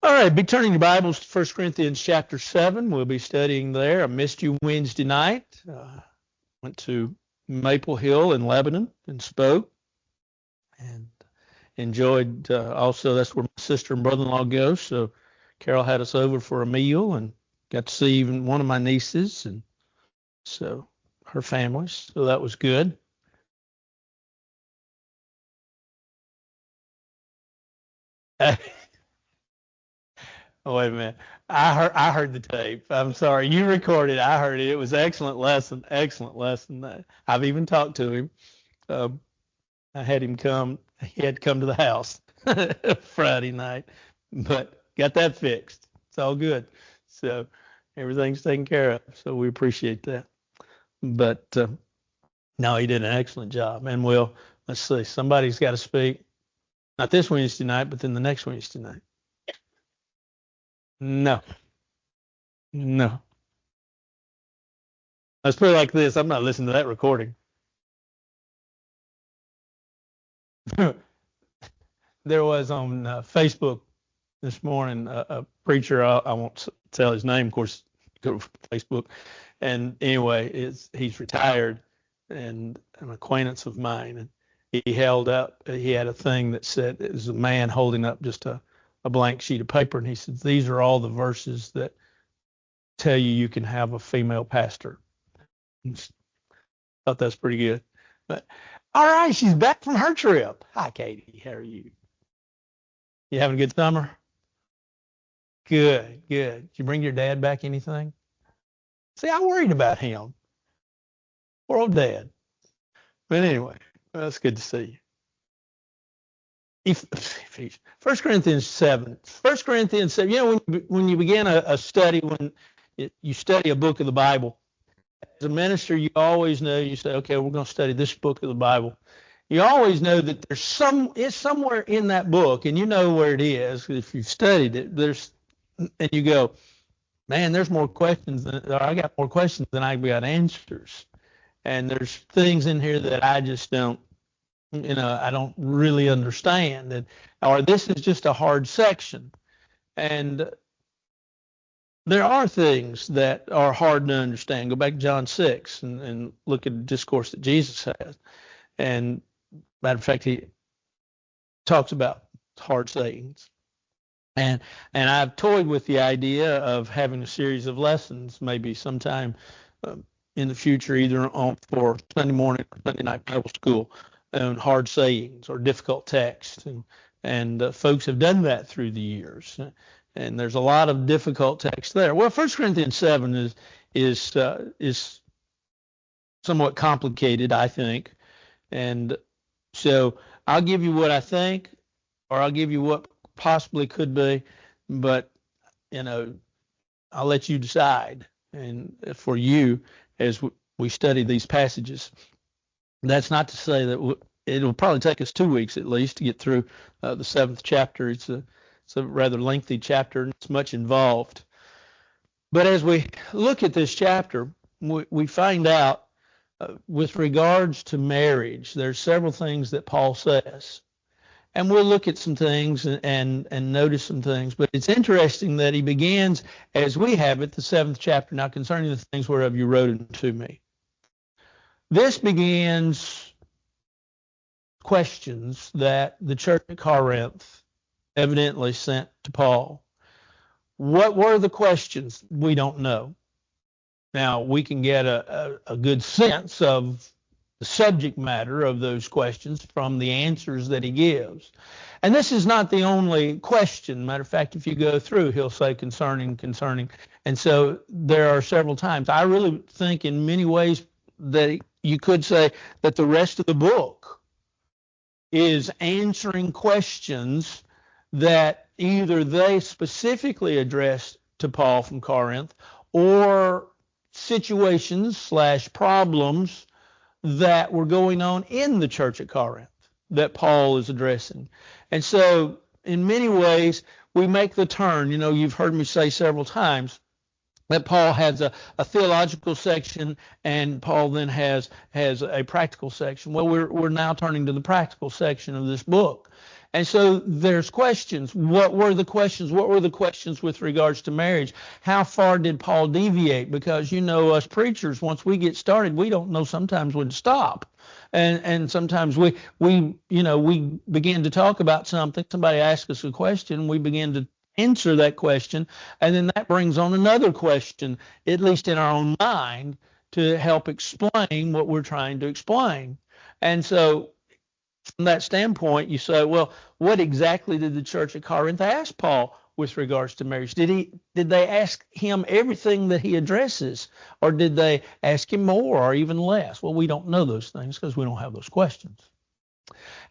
All right, be turning your Bibles to 1 Corinthians chapter 7. We'll be studying there. I missed you Wednesday night. Went to Maple Hill in Lebanon and spoke and enjoyed also, that's where my sister and brother-in-law go. So Carol had us over for a meal and got to see even one of my nieces and so her family. So that was good. Oh, wait a minute. I heard the tape. I'm sorry. You recorded. I heard it. It was excellent lesson. Excellent lesson. I've even talked to him. Um, I had him come. He had to come to the house Friday night, but got that fixed. It's all good. So everything's taken care of. So we appreciate that. But no, he did an excellent job. And let's see. Somebody's got to speak. Not this Wednesday night, but then the next Wednesday night. No, no. Let's put it like this. I'm not listening to that recording. There was on Facebook this morning a preacher. I won't tell his name, of course. Go to Facebook, and anyway, he's retired and an acquaintance of mine, and he held up. He had a thing that said it was a man holding up just a blank sheet of paper, and he said, "These are all the verses that tell you can have a female pastor." Thought that's pretty good. But all right, she's back from her trip. Hi, Katie. How are you? You having a good summer? Good, good. Did you bring your dad back anything? See, I worried about him. Poor old dad. But anyway, well, that's good to see you. 1 Corinthians 7. 1 Corinthians 7. You know, when you begin a study, you study a book of the Bible, as a minister, you always know, you say, okay, we're going to study this book of the Bible. You always know that it's somewhere in that book, and you know where it is if you've studied it. And you go, man, there's more questions or I got more questions than I got answers. And there's things in here that I just don't, I don't really understand. Or this is just a hard section. And there are things that are hard to understand. Go back to John 6 and look at the discourse that Jesus has. And matter of fact, he talks about hard sayings. And I've toyed with the idea of having a series of lessons, maybe sometime in the future, either for Sunday morning or Sunday night Bible school, on hard sayings or difficult text. And folks have done that through the years. And there's a lot of difficult text there. Well, 1 Corinthians 7 is somewhat complicated, I think. And so I'll give you what I think, or I'll give you what possibly could be, but I'll let you decide. And for you, as we study these passages, that's not to say that it'll probably take us 2 weeks at least to get through the 7th chapter. It's a rather lengthy chapter, and it's much involved. But as we look at this chapter, we find out with regards to marriage, there's several things that Paul says. And we'll look at some things and notice some things. But it's interesting that he begins, as we have it, the 7th chapter, now concerning the things whereof you wrote unto me. This begins questions that the church at Corinth evidently sent to Paul. What were the questions? We don't know. Now, we can get a good sense of the subject matter of those questions from the answers that he gives. And this is not the only question. Matter of fact, if you go through, he'll say concerning. And so there are several times. I really think in many ways that you could say that the rest of the book is answering questions that either they specifically addressed to Paul from Corinth or situations / problems that were going on in the church at Corinth that Paul is addressing. And so in many ways, we make the turn. You've heard me say several times, that Paul has a theological section, and Paul then has a practical section. Well, we're now turning to the practical section of this book. And so there's questions. What were the questions? What were the questions with regards to marriage? How far did Paul deviate? Because, you know, us preachers, once we get started, we don't know sometimes when to stop. And sometimes we begin to talk about something. Somebody asks us a question, we begin to answer that question, and then that brings on another question, at least in our own mind, to help explain what we're trying to explain. And so from that standpoint, you say, well, what exactly did the church at Corinth ask Paul with regards to marriage? Did they ask him everything that he addresses, or did they ask him more or even less? Well, we don't know those things because we don't have those questions.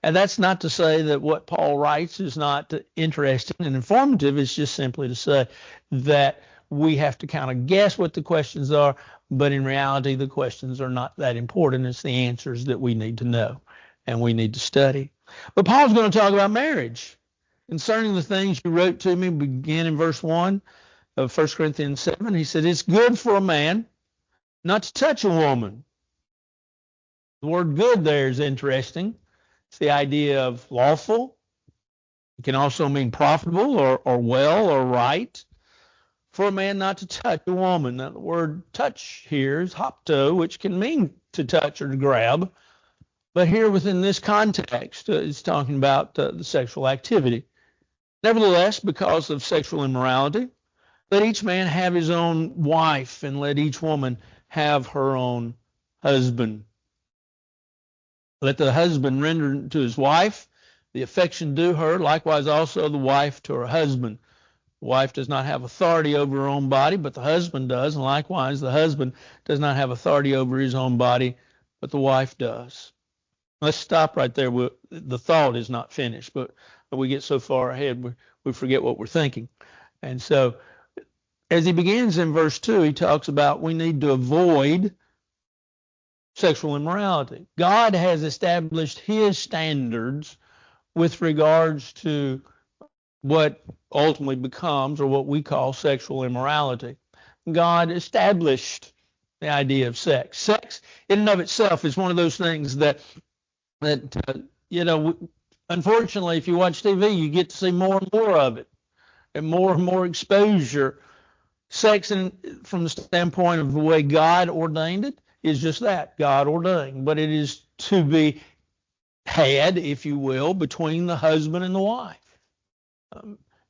And that's not to say that what Paul writes is not interesting and informative. It's just simply to say that we have to kind of guess what the questions are, but in reality, the questions are not that important. It's the answers that we need to know and we need to study. But Paul's going to talk about marriage. Concerning the things you wrote to me, begin in verse 1 of 1 Corinthians 7. He said, it's good for a man not to touch a woman. The word good there is interesting. It's the idea of lawful. It can also mean profitable or well or right. For a man not to touch a woman. Now, the word touch here is hapto, which can mean to touch or to grab. But here within this context, it's talking about the sexual activity. Nevertheless, because of sexual immorality, let each man have his own wife, and let each woman have her own husband. Let the husband render to his wife the affection due her, likewise also the wife to her husband. The wife does not have authority over her own body, but the husband does, and likewise the husband does not have authority over his own body, but the wife does. Let's stop right there. The thought is not finished, but we get so far ahead, we forget what we're thinking. And so as he begins in verse 2, he talks about we need to avoid sexual immorality. God has established his standards with regards to what ultimately becomes, or what we call, sexual immorality. God established the idea of sex. Sex in and of itself is one of those things that unfortunately, if you watch TV, you get to see more and more of it, and more exposure. Sex, from the standpoint of the way God ordained it, is just that, God ordained. But it is to be had, if you will, between the husband and the wife.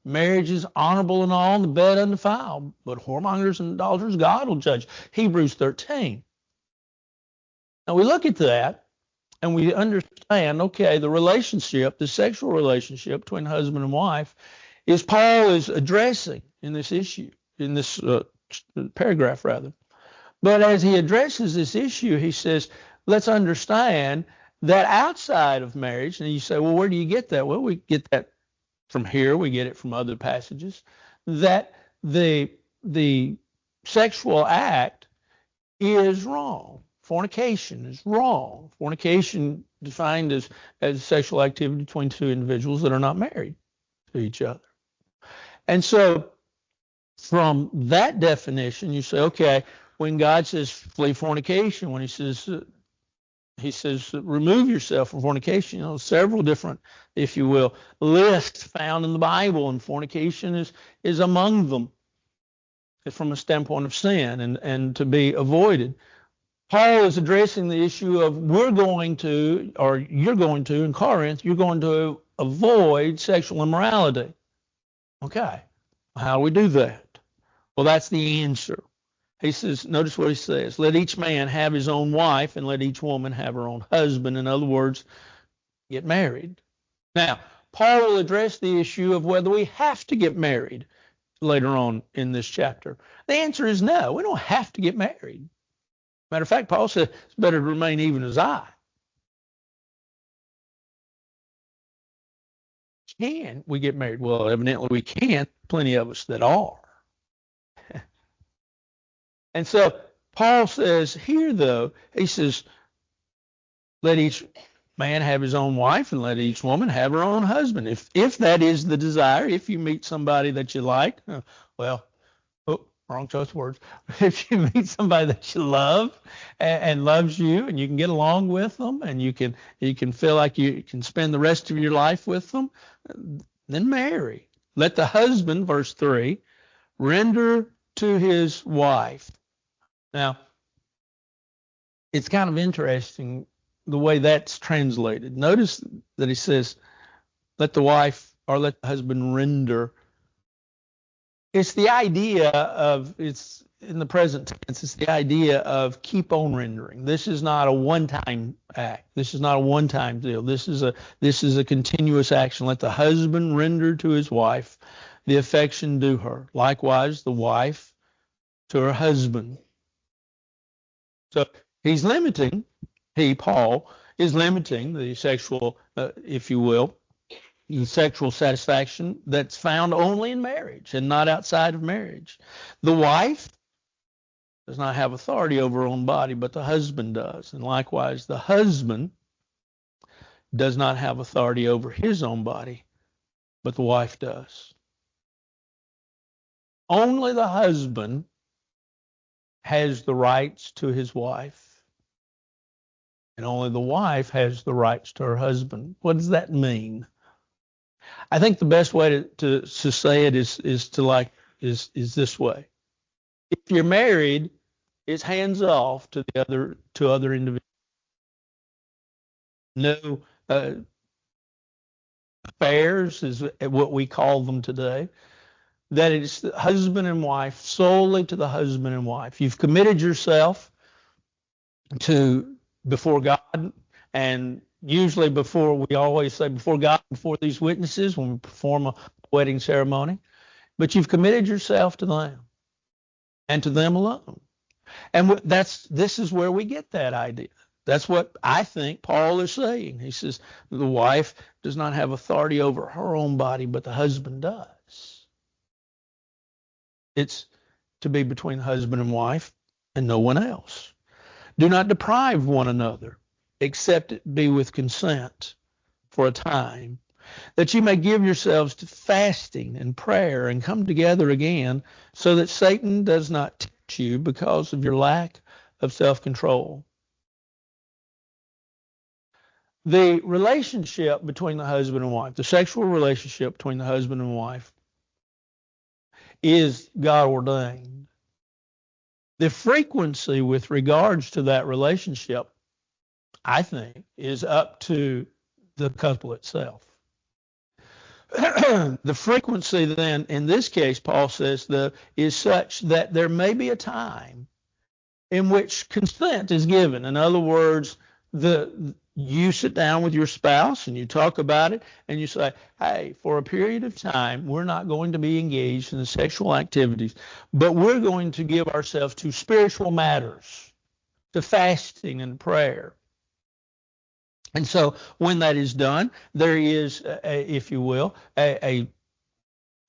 Marriage is honorable and all, and the bed undefiled, but whoremongers and idolaters God will judge. Hebrews 13. Now we look at that, and we understand, okay, the relationship, the sexual relationship between husband and wife, is Paul is addressing in this issue, in this paragraph rather. But as he addresses this issue, he says, let's understand that outside of marriage, and you say, well, where do you get that? Well, we get that from here, we get it from other passages, that the sexual act is wrong. Fornication is wrong. Fornication defined as sexual activity between two individuals that are not married to each other. And so from that definition, you say, okay, when God says flee fornication, when he says remove yourself from fornication, several different, if you will, lists found in the Bible, and fornication is among them from a standpoint of sin and to be avoided. Paul is addressing the issue of you're going to, in Corinth, you're going to avoid sexual immorality. Okay, how do we do that? Well, that's the answer. He says, notice what he says, let each man have his own wife and let each woman have her own husband. In other words, get married. Now, Paul will address the issue of whether we have to get married later on in this chapter. The answer is no, we don't have to get married. Matter of fact, Paul says it's better to remain even as I. Can we get married? Well, evidently we can. Plenty of us that are. And so Paul says here, though, he says, let each man have his own wife and let each woman have her own husband. If that is the desire, if you meet somebody that you like, well, wrong choice of words. If you meet somebody that you love and loves you, and you can get along with them, and you can feel like you can spend the rest of your life with them, then marry. Let the husband, verse 3, render to his wife. Now, it's kind of interesting the way that's translated. Notice that he says, let the wife or let the husband render. It's the idea of, it's in the present tense, it's the idea of keep on rendering. This is not a one-time act. This is not a one-time deal. This is a continuous action. Let the husband render to his wife the affection due her. Likewise, the wife to her husband. So he's limiting, Paul, is limiting the sexual, if you will, the sexual satisfaction that's found only in marriage and not outside of marriage. The wife does not have authority over her own body, but the husband does. And likewise, the husband does not have authority over his own body, but the wife does. Only the husband has the rights to his wife, and only the wife has the rights to her husband. What does that mean? I think the best way to say it is this way. If you're married, it's hands off to other individuals. No affairs is what we call them today. That it's husband and wife, solely to the husband and wife. You've committed yourself before God, and usually we always say before God, before these witnesses when we perform a wedding ceremony, but you've committed yourself to them and to them alone. And this is where we get that idea. That's what I think Paul is saying. He says the wife does not have authority over her own body, but the husband does. It's to be between husband and wife and no one else. Do not deprive one another, except it be with consent for a time, that you may give yourselves to fasting and prayer and come together again, so that Satan does not tempt you because of your lack of self-control. The relationship between the husband and wife, the sexual relationship between the husband and wife, is God ordained. The frequency with regards to that relationship, I think, is up to the couple itself. The frequency then, in this case, Paul says, is such that there may be a time in which consent is given. In other words, you sit down with your spouse and you talk about it and you say, hey, for a period of time, we're not going to be engaged in the sexual activities, but we're going to give ourselves to spiritual matters, to fasting and prayer. And so when that is done, there is, if you will, a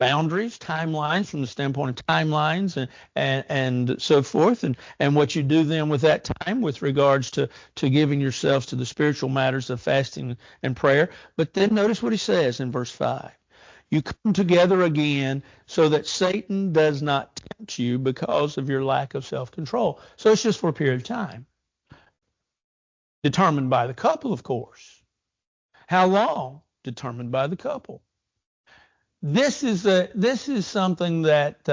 boundaries, timelines from the standpoint of timelines and so forth, and what you do then with that time with regards to giving yourselves to the spiritual matters of fasting and prayer. But then notice what he says in verse 5. You come together again so that Satan does not tempt you because of your lack of self-control. So it's just for a period of time. Determined by the couple, of course. How long? Determined by the couple. This is something that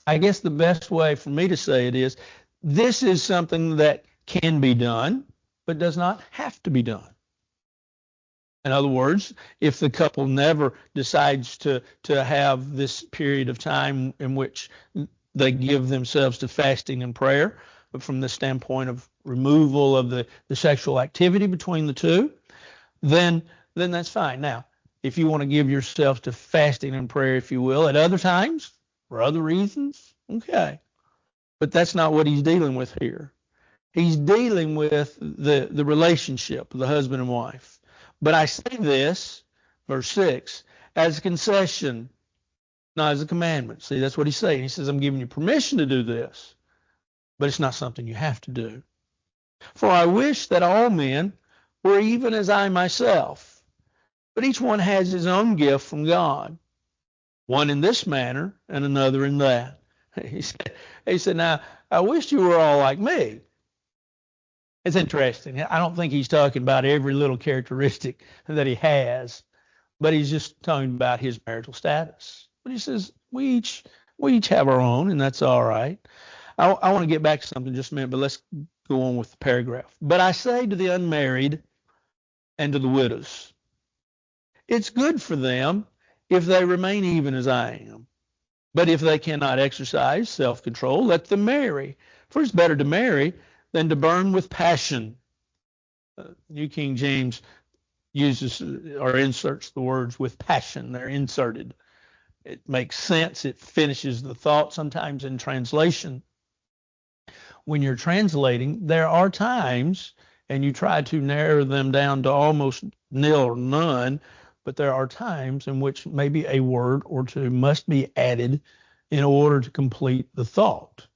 I guess the best way for me to say it is this is something that can be done, but does not have to be done. In other words, if the couple never decides to have this period of time in which they give themselves to fasting and prayer, but from the standpoint of removal of the sexual activity between the two, then that's fine. Now, if you want to give yourself to fasting and prayer, if you will, at other times, for other reasons, okay. But that's not what he's dealing with here. He's dealing with the relationship of the husband and wife. But I say this, verse 6, as a concession, not as a commandment. See, that's what he's saying. He says, I'm giving you permission to do this, but it's not something you have to do. For I wish that all men were even as I myself. But each one has his own gift from God, one in this manner and another in that. He said, now, I wish you were all like me. It's interesting. I don't think he's talking about every little characteristic that he has, but he's just talking about his marital status. But he says, we each have our own, and that's all right. I want to get back to something in just a minute, but let's go on with the paragraph. But I say to the unmarried and to the widows, it's good for them if they remain even as I am. But if they cannot exercise self-control, let them marry. For it's better to marry than to burn with passion. New King James uses or inserts the words with passion. They're inserted. It makes sense. It finishes the thought. Sometimes in translation, when you're translating, there are times, and you try to narrow them down to almost nil or none, but there are times in which maybe a word or two must be added in order to complete the thought.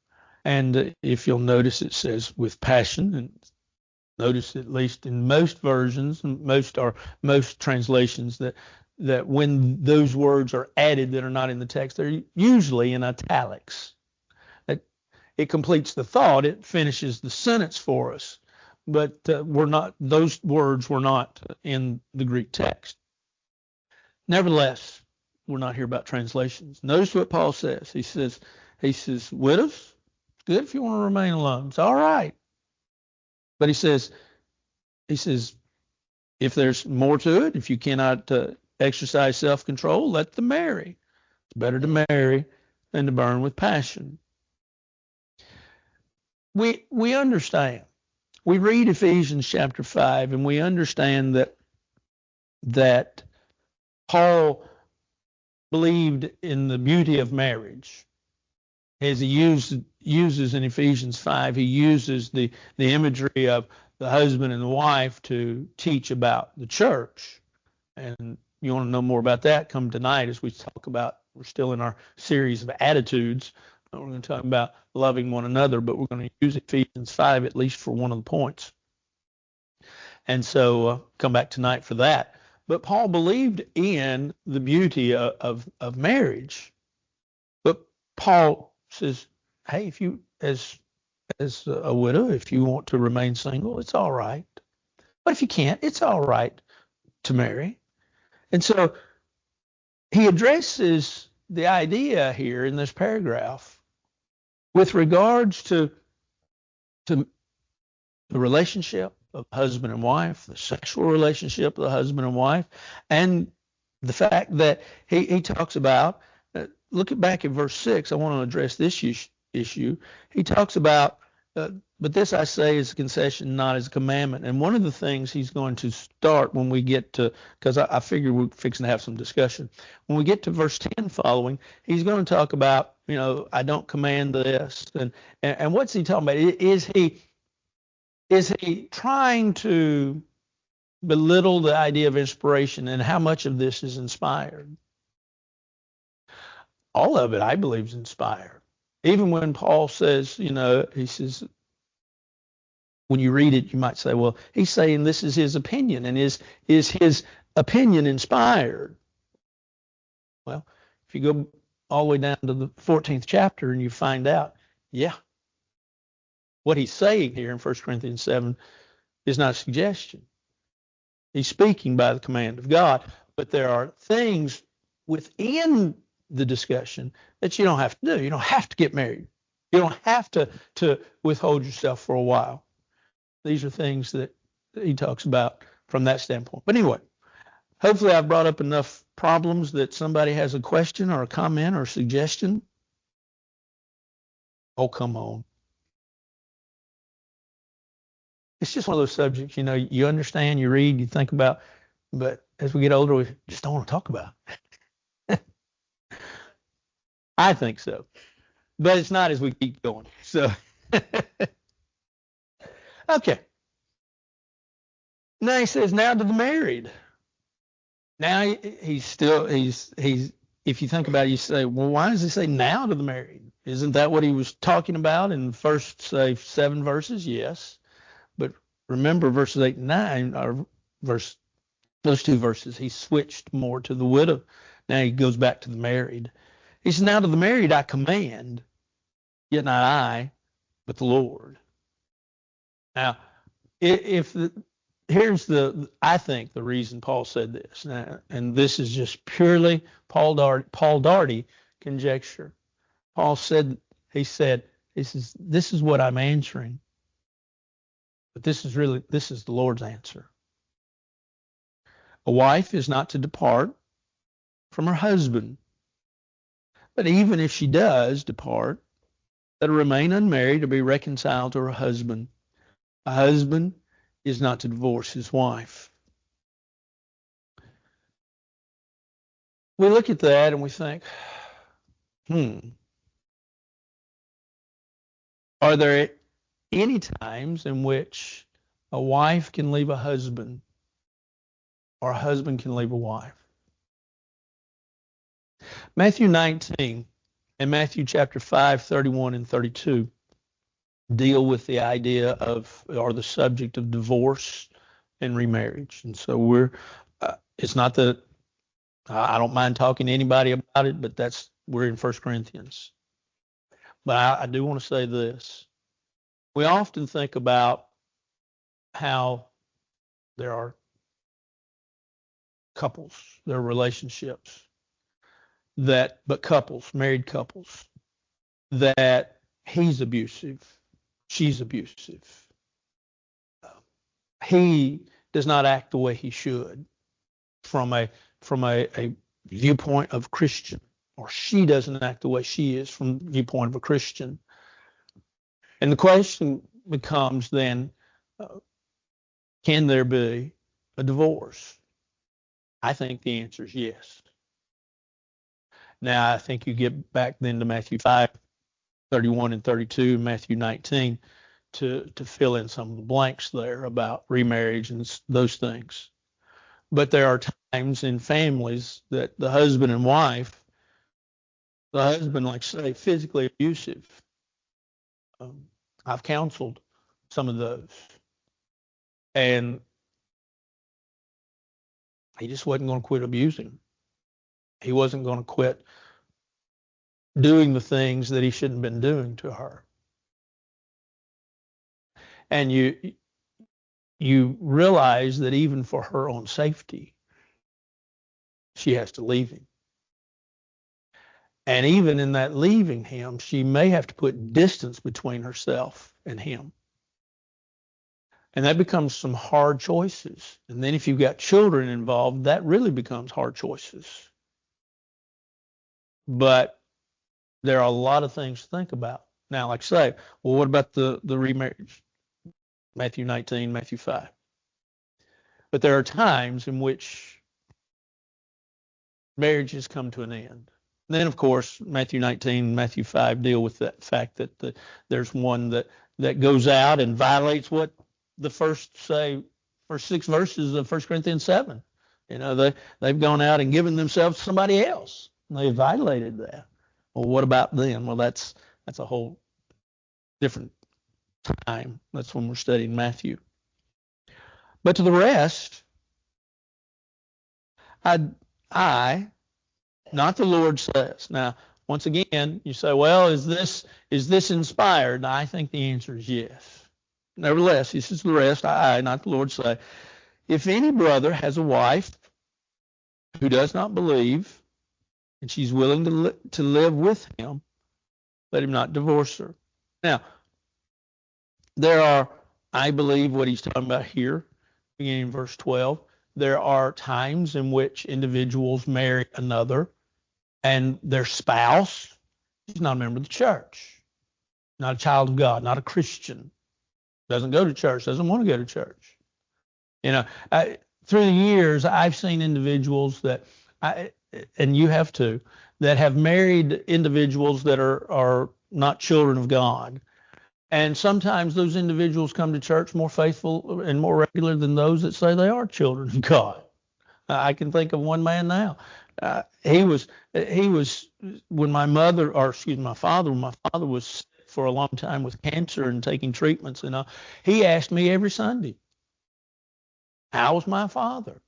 And if you'll notice, it says with passion, and notice at least in most versions, most translations, that when those words are added that are not in the text, they're usually in italics. It completes the thought. It finishes the sentence for us. But those words were not in the Greek text. Nevertheless, we're not here about translations. Notice what Paul says. He says, widows, it's good if you want to remain alone. It's all right. But he says, if there's more to it, if you cannot exercise self-control, let them marry. It's better to marry than to burn with passion. We understand. We read Ephesians chapter 5, and we understand that Paul believed in the beauty of marriage. As he uses in Ephesians 5, he uses the imagery of the husband and the wife to teach about the church. And you want to know more about that, come tonight as we talk about, we're still in our series of attitudes. We're going to talk about loving one another, but we're going to use Ephesians 5 at least for one of the points. And so come back tonight for that. But Paul believed in the beauty of marriage. But Paul says, hey, if you, as a widow, if you want to remain single, it's all right. But if you can't, it's all right to marry. And so he addresses the idea here in this paragraph with regards to the relationship of husband and wife, the sexual relationship of the husband and wife, and the fact that he talks about, look back at verse 6, I want to address this issue. He talks about, but this I say is a concession, not as a commandment. And one of the things he's going to start when we get to, because I figure we're fixing to have some discussion, when we get to verse 10 following, he's going to talk about, I don't command this. And what's he talking about? Is he trying to belittle the idea of inspiration, and how much of this is inspired? All of it, I believe, is inspired. Even when Paul says, he says, when you read it, you might say, well, he's saying this is his opinion, and is his opinion inspired? Well, if you go all the way down to the 14th chapter and you find out, yeah, what he's saying here in 1 Corinthians 7 is not a suggestion. He's speaking by the command of God, but there are things within the discussion that you don't have to do. You don't have to get married. You don't have to withhold yourself for a while. These are things that he talks about from that standpoint. But anyway, hopefully I've brought up enough problems that somebody has a question or a comment or a suggestion. Oh, come on. It's just one of those subjects, you understand, you read, you think about, but as we get older, we just don't want to talk about it. I think so. But it's not as we keep going. So, okay. Now he says, now to the married. Now he's if you think about it, you say, well, why does he say now to the married? Isn't that what he was talking about in the first, say, 7 verses? Yes. But remember verses 8 and 9, or those 2 verses, he switched more to the widow. Now he goes back to the married. He says, now to the married I command. Yet not I, but the Lord. Now, if the, here's I think the reason Paul said this, now, and this is just purely Paul Daugherty conjecture. Paul said, he said, this is what I'm answering, but this is the Lord's answer. A wife is not to depart from her husband, but even if she does depart, let her remain unmarried or be reconciled to her husband. A husband is not to divorce his wife. We look at that and we think, are there any times in which a wife can leave a husband or a husband can leave a wife? Matthew 19 and Matthew chapter 5, 31 and 32 deal with the idea of, or the subject of, divorce and remarriage. And so it's not that I don't mind talking to anybody about it, but we're in 1 Corinthians. But I do want to say this. We often think about how there are couples, there are relationships couples, married couples, that he's abusive, she's abusive. He does not act the way he should from a viewpoint of Christian, or she doesn't act the way she is from the viewpoint of a Christian. And the question becomes then, can there be a divorce? I think the answer is yes. Now, I think you get back then to Matthew 5, 31 and 32, Matthew 19, to fill in some of the blanks there about remarriage and those things. But there are times in families that the husband and wife, the husband, like say, physically abusive. I've counseled some of those. And he just wasn't going to quit abusing. He wasn't going to quit doing the things that he shouldn't have been doing to her. And you realize that even for her own safety, she has to leave him. And even in that leaving him, she may have to put distance between herself and him. And that becomes some hard choices. And then if you've got children involved, that really becomes hard choices. But there are a lot of things to think about. Now, like I say, well, what about the remarriage? Matthew 19, Matthew 5. But there are times in which marriages come to an end. And then, of course, Matthew 19, Matthew 5 deal with that fact that there's one that goes out and violates what the first 6 verses of 1 Corinthians 7. They've gone out and given themselves to somebody else. And they violated that. Well, what about them? Well, that's a whole different time. That's when we're studying Matthew. But to the rest, I, not the Lord says. Now, once again, you say, well, is this inspired? I think the answer is yes. Nevertheless, this is the rest. I, not the Lord, say, if any brother has a wife who does not believe, and she's willing to live with him, let him not divorce her. Now, there are, I believe what he's talking about here, beginning in verse 12, there are times in which individuals marry another and their spouse is not a member of the church, not a child of God, not a Christian, doesn't go to church, doesn't want to go to church. Through the years, I've seen individuals that, and you have too, that have married individuals that are not children of God. And sometimes those individuals come to church more faithful and more regular than those that say they are children of God. I can think of one man now. He was when my father was sick for a long time with cancer and taking treatments, and he asked me every Sunday, how was my father?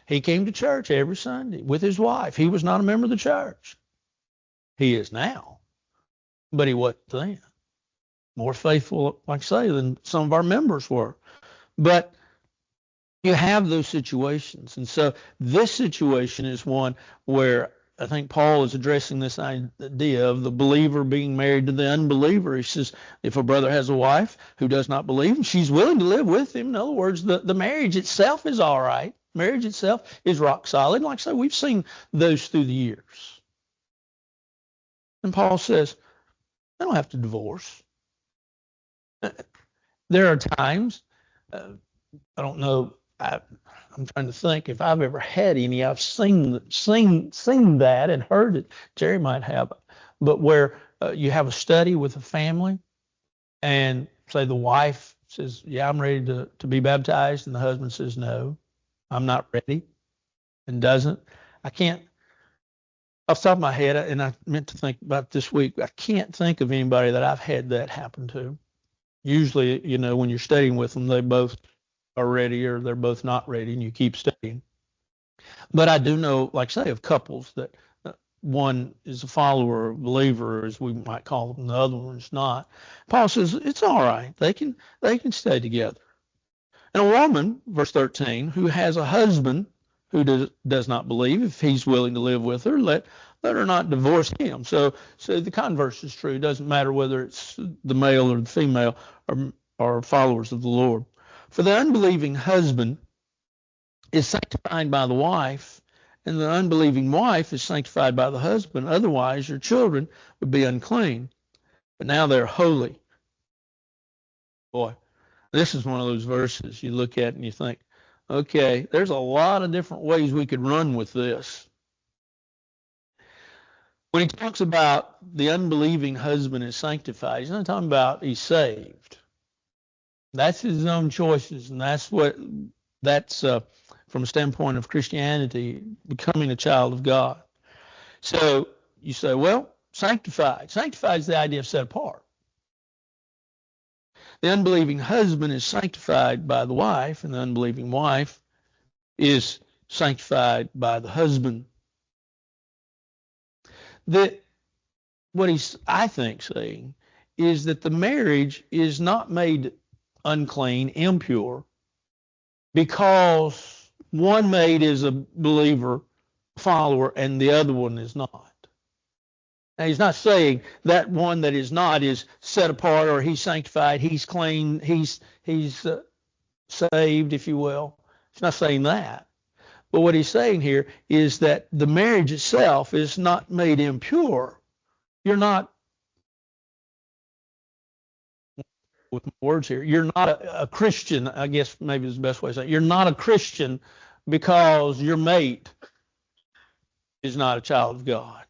He came to church every Sunday with his wife. He was not a member of the church. He is now. but he wasn't then. More faithful, like I say, than some of our members were. But you have those situations. And so this situation is one where I think Paul is addressing this idea of the believer being married to the unbeliever. He says, if a brother has a wife who does not believe and she's willing to live with him, in other words, the marriage itself is all right. Marriage itself is rock solid. Like I say, we've seen those through the years. And Paul says, they don't have to divorce. There are times, I don't know, I'm trying to think if I've ever had any. I've seen that and heard it. Jerry might have, but where you have a study with a family, and say the wife says, "Yeah, I'm ready to be baptized," and the husband says, "No, I'm not ready," and doesn't. I can't. Off the top of my head, and I meant to think about it this week, I can't think of anybody that I've had that happen to. Usually, when you're studying with them, they both are ready or they're both not ready, and you keep studying. But I do know, like say, of couples that one is a follower, a believer, as we might call them, the other one's not. Paul says it's all right. They can stay together. And a woman, verse 13, who has a husband who does not believe, if he's willing to live with her, let her not divorce him. So the converse is true. It doesn't matter whether it's the male or the female or followers of the Lord. For the unbelieving husband is sanctified by the wife, and the unbelieving wife is sanctified by the husband. Otherwise, your children would be unclean, but now they're holy. Boy, this is one of those verses you look at and you think, okay, there's a lot of different ways we could run with this. When he talks about the unbelieving husband is sanctified, he's not talking about he's saved. That's his own choices, and that's from a standpoint of Christianity, becoming a child of God. So you say, well, sanctified. Sanctified is the idea of set apart. The unbelieving husband is sanctified by the wife, and the unbelieving wife is sanctified by the husband. What he's, I think, saying is that the marriage is not made unclean, impure, because one mate is a believer, follower, and the other one is not. Now, he's not saying that one that is not is set apart or he's sanctified, he's clean, he's saved, if you will. He's not saying that. But what he's saying here is that the marriage itself is not made impure. You're not, with words here, you're not a Christian, I guess maybe is the best way to say it. You're not a Christian because your mate is not a child of God.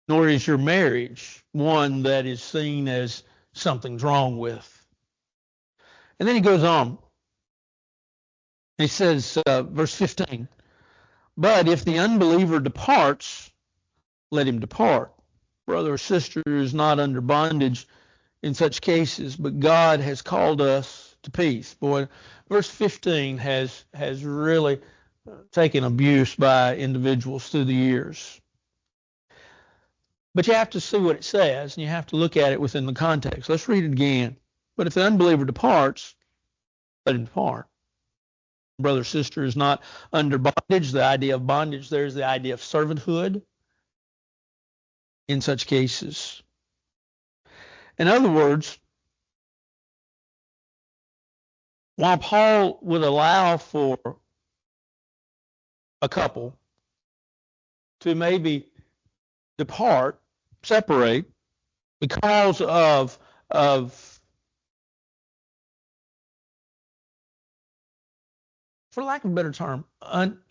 Nor is your marriage one that is seen as something's wrong with. And then he goes on. He says, verse 15, but if the unbeliever departs, let him depart. Brother or sister is not under bondage in such cases, but God has called us to peace. Boy, verse 15 has really taken abuse by individuals through the years. But you have to see what it says, and you have to look at it within the context. Let's read it again. But if the unbeliever departs, let him depart. Brother or sister is not under bondage. The idea of bondage there is the idea of servanthood in such cases. In other words, while Paul would allow for a couple to maybe depart, separate, because of for lack of a better term,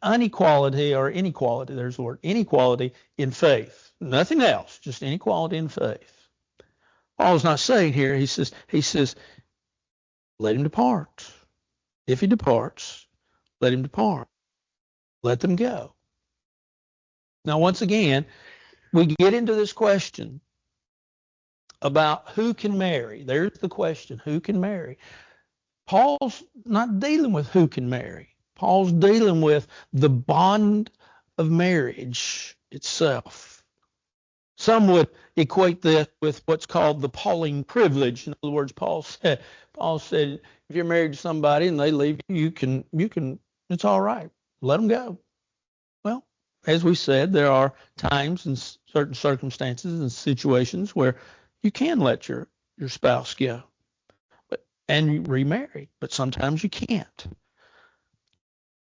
inequality or inequality, there's the word, inequality in faith. Nothing else, just inequality in faith. Paul's not saying here, he says, let him depart. If he departs, let him depart. Let them go. Now, once again, we get into this question about who can marry. There's the question, who can marry? Paul's not dealing with who can marry. Paul's dealing with the bond of marriage itself. Some would equate this with what's called the Pauline privilege. In other words, Paul said, if you're married to somebody and they leave you, you can, it's all right. Let them go. Well, as we said, there are times and certain circumstances and situations where you can let your spouse go and you remarry, but sometimes you can't.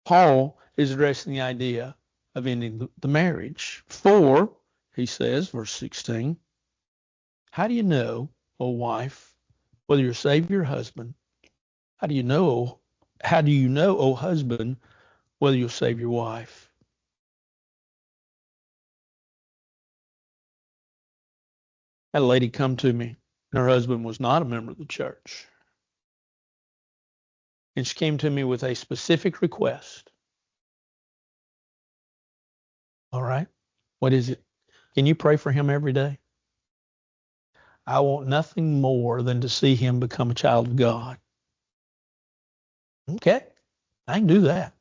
Paul is addressing the idea of ending the marriage. For, he says, verse 16, how do you know, O wife, whether you're saved or your husband? How do you know, O husband, whether you'll save your wife? Had a lady come to me, and her husband was not a member of the church. And she came to me with a specific request. All right, what is it? Can you pray for him every day? I want nothing more than to see him become a child of God. Okay, I can do that.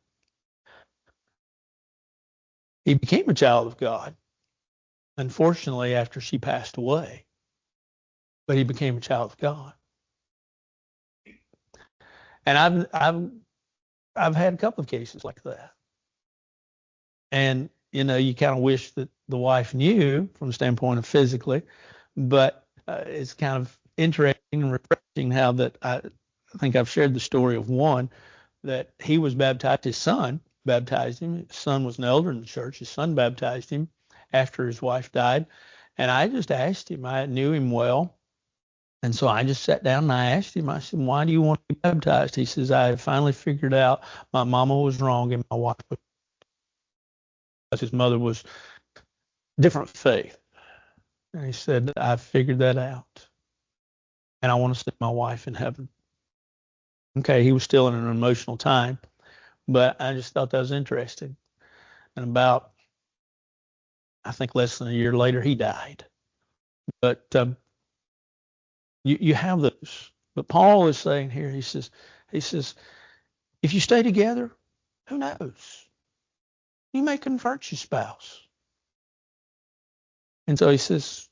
He became a child of God, unfortunately, after she passed away. But he became a child of God. And I've had a couple of cases like that. And you kind of wish that the wife knew from the standpoint of physically, but it's kind of interesting and refreshing how that I think I've shared the story of one that he was baptized. His son baptized him. His son was an elder in the church. His son baptized him after his wife died. And I just asked him, I knew him well. And so I just sat down and I asked him, I said, why do you want to be baptized? He says, I finally figured out my mama was wrong and my wife was, his mother was different faith. And he said, I figured that out. And I want to see my wife in heaven. Okay, he was still in an emotional time, but I just thought that was interesting. And about, I think less than a year later, he died. But you have those. But Paul is saying here, he says, if you stay together, who knows? You may convert your spouse. And so he says,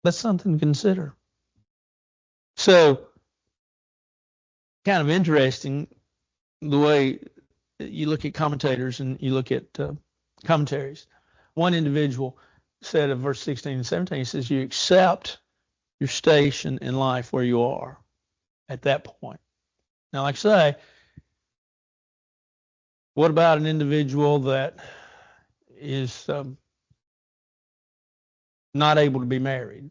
that's something to consider. So, kind of interesting the way you look at commentators and you look at commentaries. One individual said of verse 16 and 17, he says, you accept your station in life where you are at that point. Now, like I say, what about an individual that is not able to be married?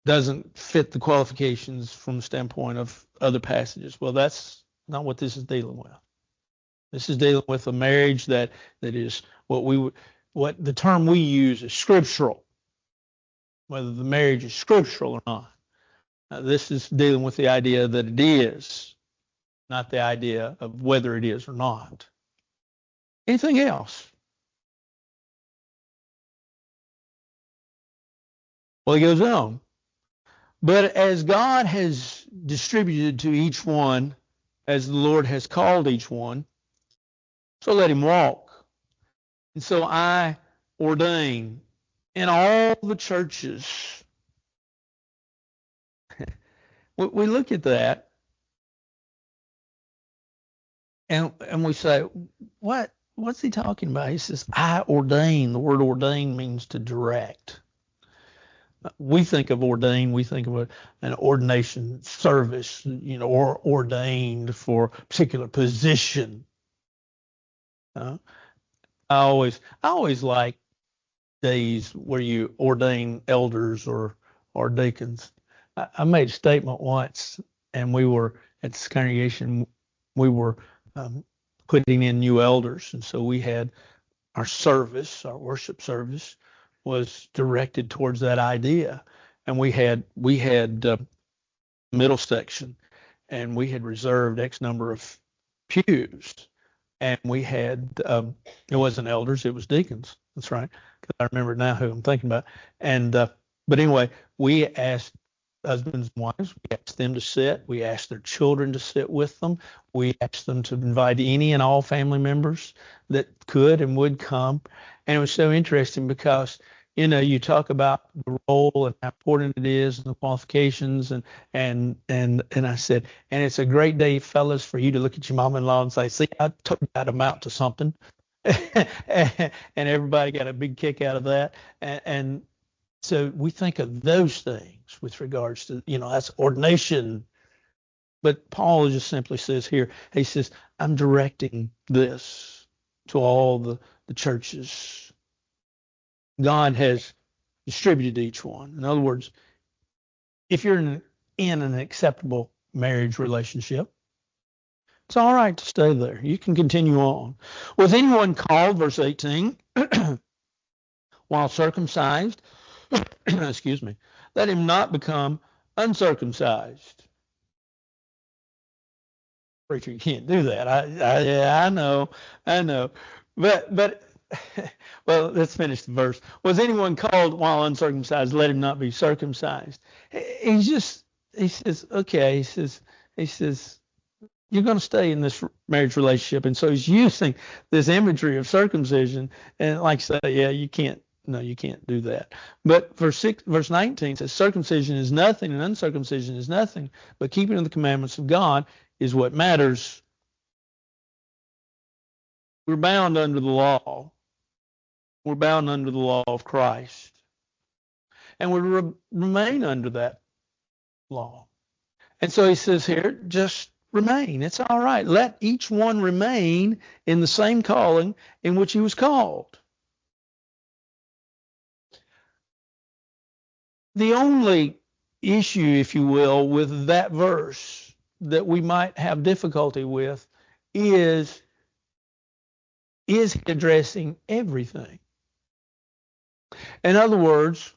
Doesn't fit the qualifications from the standpoint of other passages. Well, that's not what this is dealing with. This is dealing with a marriage that is what the term we use is scriptural, whether the marriage is scriptural or not. This is dealing with the idea that it is, not the idea of whether it is or not. Anything else? Well, he goes on. But as God has distributed to each one, as the Lord has called each one, so let him walk. And so I ordain in all the churches. We look at that and we say, what's he talking about? He says, I ordain. The word ordain means to direct. We think of ordain, we think of an ordination service, or ordained for a particular position. I always like days where you ordain elders or deacons. I made a statement once, and we were at this congregation, we were putting in new elders, and so we had our worship service was directed towards that idea, and we had middle section, and we had reserved X number of pews, and we had it wasn't elders, it was deacons. That's right, because I remember now who I'm thinking about. And but anyway, we asked husbands and wives, we asked them to sit, we asked their children to sit with them, we asked them to invite any and all family members that could and would come. And it was so interesting because, you talk about the role and how important it is and the qualifications and I said, and it's a great day, fellas, for you to look at your mom-in-law and say, see, I told you I'd amount to something. And everybody got a big kick out of that. And so we think of those things with regards to, that's ordination. But Paul just simply says here, he says, I'm directing this to all the churches. God has distributed each one. In other words, if you're in an acceptable marriage relationship, it's all right to stay there. You can continue on. Was anyone called, verse 18, while circumcised? Excuse me. Let him not become uncircumcised. Preacher, you can't do that. I know. But well, let's finish the verse. Was anyone called while uncircumcised? Let him not be circumcised. He says, okay. He says, you're going to stay in this marriage relationship. And so he's using this imagery of circumcision. And like I say, yeah, you can't do that. But verse 19 says, circumcision is nothing and uncircumcision is nothing, but keeping of the commandments of God is what matters. We're bound under the law. We're bound under the law of Christ. And we remain under that law. And so he says here, just remain. It's all right. Let each one remain in the same calling in which he was called. The only issue, if you will, with that verse that we might have difficulty with is he addressing everything? In other words,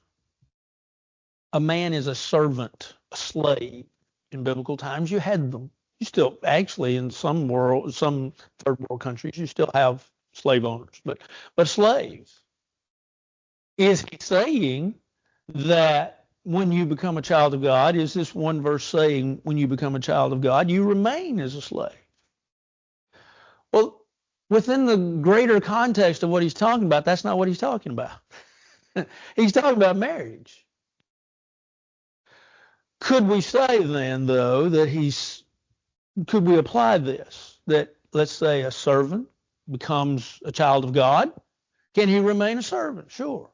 a man is a servant, a slave. In biblical times, you had them. You still, actually, in some third world countries, you still have slave owners, but slaves. Is he saying that when you become a child of God, is this one verse saying when you become a child of God, you remain as a slave? Well, within the greater context of what he's talking about, that's not what he's talking about. He's talking about marriage. Could we say then, though, that could we apply this? That, let's say, a servant becomes a child of God. Can he remain a servant? Sure.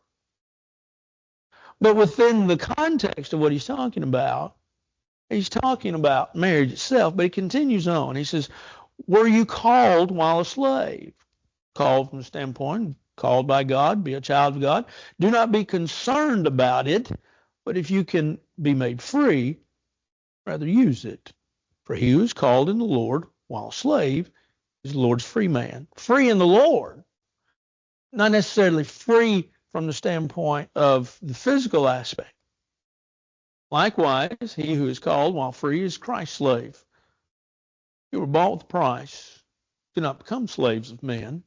But within the context of what he's talking about marriage itself, but he continues on. He says, were you called while a slave? Called from the standpoint, called by God, be a child of God. Do not be concerned about it, but if you can be made free, rather use it. For he who is called in the Lord while a slave is the Lord's free man. Free in the Lord. Not necessarily free from the standpoint of the physical aspect. Likewise, he who is called while free is Christ's slave. You were bought with a price. Do not become slaves of men,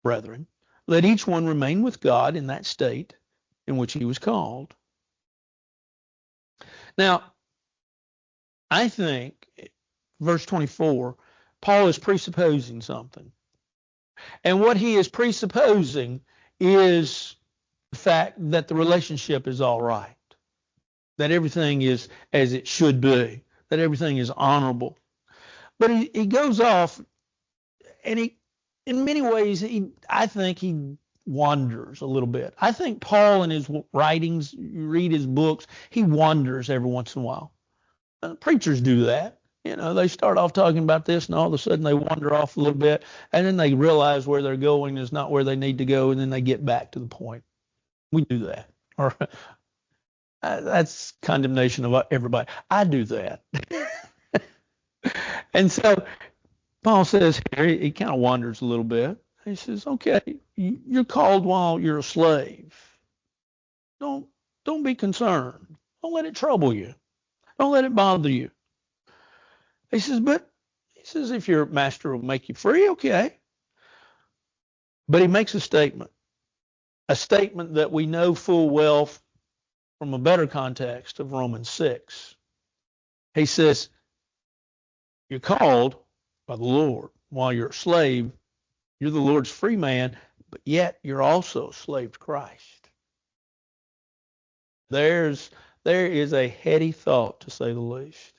brethren. Let each one remain with God in that state in which he was called. Now, I think, verse 24, Paul is presupposing something. And what he is presupposing is the fact that the relationship is all right, that everything is as it should be, that everything is honorable. But he goes off, and in many ways, I think he wanders a little bit. I think Paul in his writings, you read his books, he wanders every once in a while. Preachers do that. They start off talking about this, and all of a sudden they wander off a little bit, and then they realize where they're going is not where they need to go, and then they get back to the point. We do that. Or that's condemnation of everybody. I do that. And so Paul says here, he kind of wanders a little bit. He says, okay, you're called while you're a slave. Don't be concerned. Don't let it trouble you. Don't let it bother you. He says, if your master will make you free, okay. But he makes a statement that we know full well from a better context of Romans 6. He says, you're called by the Lord. While you're a slave, you're the Lord's free man, but yet you're also a slave to Christ. There is a heady thought, to say the least.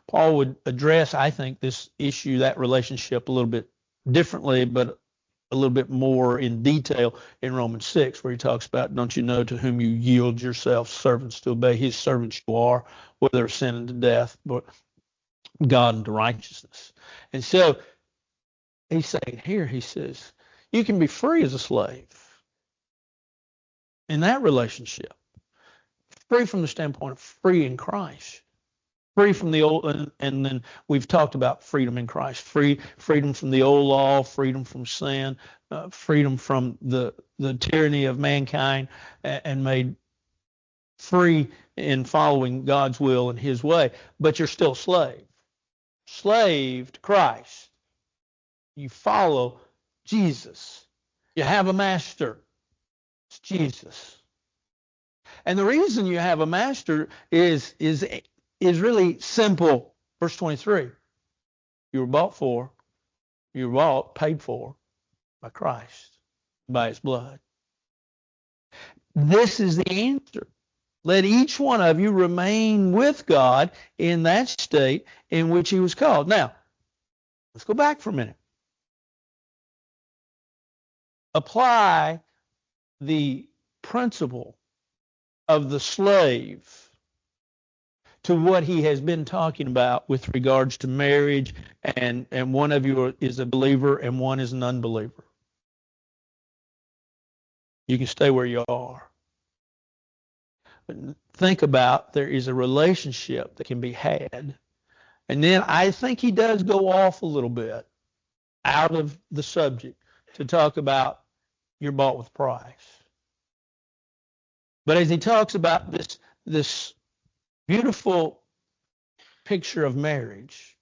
Paul would address, I think, this issue, that relationship, a little bit differently, but a little bit more in detail in Romans 6, where he talks about, don't you know to whom you yield yourselves servants to obey, his servants you are, whether sin unto death, but God unto righteousness. And so he's saying here, he says, you can be free as a slave in that relationship, free from the standpoint of free in Christ. Free from the old, and then we've talked about freedom in Christ, freedom from the old law, freedom from sin, freedom from the tyranny of mankind, and made free in following God's will and his way. But you're still a slave to Christ. You follow Jesus. You have a master. It's Jesus. And the reason you have a master is really simple. Verse 23, you were paid for by Christ, by his blood. This is the answer. Let each one of you remain with God in that state in which he was called. Now, let's go back for a minute. Apply the principle of the slave to what he has been talking about with regards to marriage, and one of you is a believer and one is an unbeliever. You can stay where you are. But think about, there is a relationship that can be had. And then I think he does go off a little bit out of the subject to talk about you're bought with price. But as he talks about this beautiful picture of marriage,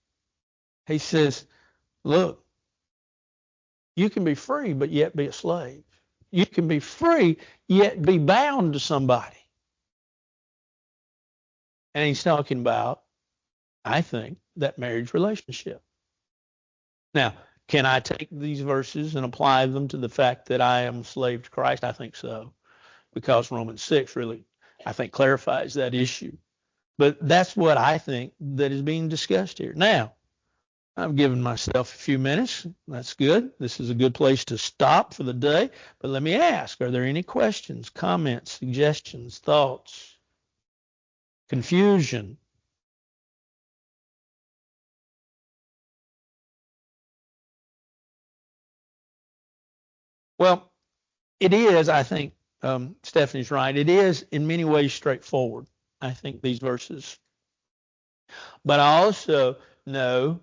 he says, look, you can be free but yet be a slave. You can be free yet be bound to somebody. And he's talking about, I think, that marriage relationship. Now, can I take these verses and apply them to the fact that I am a slave to Christ? I think so, because Romans 6 really, I think, clarifies that issue. But that's what I think that is being discussed here. Now, I've given myself a few minutes. That's good. This is a good place to stop for the day. But let me ask, are there any questions, comments, suggestions, thoughts, confusion? Well, it is, I think, Stephanie's right. It is in many ways straightforward, I think, these verses. But I also know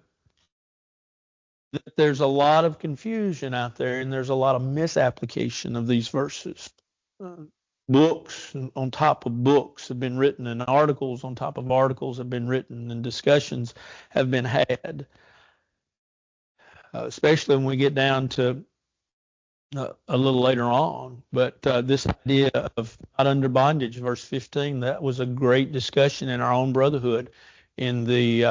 that there's a lot of confusion out there, and there's a lot of misapplication of these verses. Books on top of books have been written, and articles on top of articles have been written, and discussions have been had, especially when we get down to a little later on. But this idea of not under bondage, verse 15, that was a great discussion in our own brotherhood in the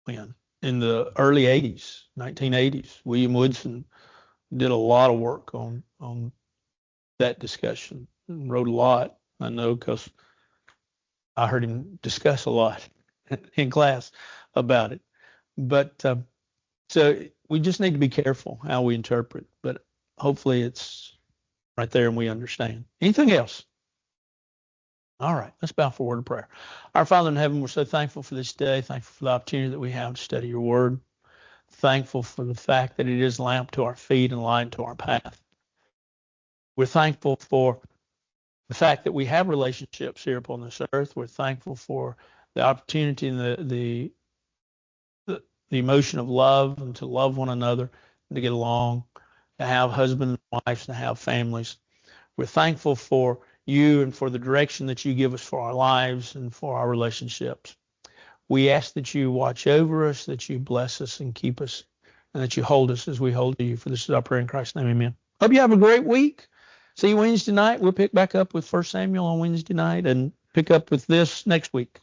early 80s, 1980s. William Woodson did a lot of work on that discussion and wrote a lot. I know because I heard him discuss a lot in class about it. But so we just need to be careful how we interpret, but hopefully it's right there and we understand. Anything else? All right, let's bow for a word of prayer. Our Father in heaven, we're so thankful for this day, thankful for the opportunity that we have to study your word, thankful for the fact that it is a lamp to our feet and a light to our path. We're thankful for the fact that we have relationships here upon this earth. We're thankful for the opportunity and the emotion of love, and to love one another, and to get along, to have husbands and wives, to have families. We're thankful for you and for the direction that you give us for our lives and for our relationships. We ask that you watch over us, that you bless us and keep us, and that you hold us as we hold to you. For this is our prayer in Christ's name, amen. Hope you have a great week. See you Wednesday night. We'll pick back up with 1 Samuel on Wednesday night and pick up with this next week.